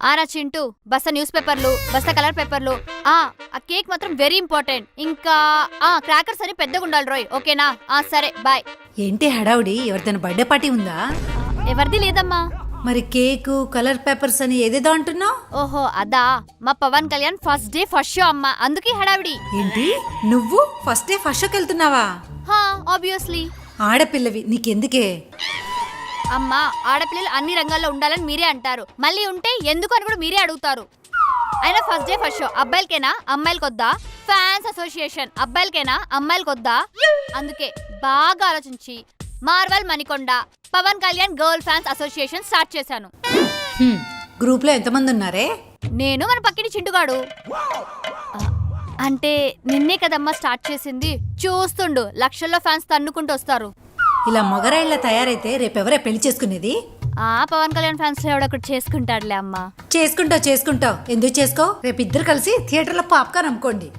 ఆరా చింటూ బస్తా న్యూస్ పేపర్లు, బస్తా కలర్ పేపర్లు, ఆ కేక్ మాత్రం వెరీ ఇంపార్టెంట్. ఇంకా క్రాకర్స్ అని పెద్దగా ఉండాలి రోయ్, ఓకేనా? సరే బాయ్. ఏంటి హడావుడి? ఎవరిదైనా బర్త్డే పార్టీ ఉందా? ఎవరిది లేదమ్మా. మరి కేకు, కలర్ పేపర్స్ అని ఏదేదో అంటున్నావు? ఓహో అదా, మా Pawan Kalyan first day first show అమ్మా, అందుకే హడావిడి. ఏంటి, నువ్వు ఫస్ట్ డే ఫస్ట్ షోకి వెళ్తున్నావా? ఆబ్వియస్లీ. ఆడపిల్లవి, నీకెందుకే? అమ్మా, ఆడపిల్లలు అన్ని రంగాల్లో ఉండాలని మీరే అంటారు, మళ్ళీ ఉంటే ఎందుకు అని కూడా మీరే అడుగుతారు. అయినా ఫస్ట్ డే ఫస్ట్ షో అబ్బాయిలకేనా అమ్మాయిలకొద్దా? ఫ్యాన్స్ అసోసియేషన్ అబ్బాయిలకేనా అమ్మాయిలకొద్దా? అందుకే బాగా ఆలోచించి Marvel Manikonda Pavan Kalyan girl fans association start చేశాను. గ్రూప్ లో ఎంతమంది ఉన్నారే? నేను మన పక్కింటి చింటుగాడు. అంటే నిన్నే కదమ్మా స్టార్ట్ చేసింది. చూస్తుండు, లక్షల్లో ఫ్యాన్స్ తన్నుకుంటూ వస్తారు. ఇలా మొగరాయిలా తయారైతే రేపెవరే పెళ్లి చేసుకునేది? పవన్ కళ్యాణ్ ఫ్యాన్స్ లో ఎవడొకటి చేసుకుంటాడులే అమ్మా. చేసుకుంటావు ఎందుకు చేసుకో? రేపు ఇద్దరు కలిసి థియేటర్లో పాప్కార్న్ అమ్ముకోండి.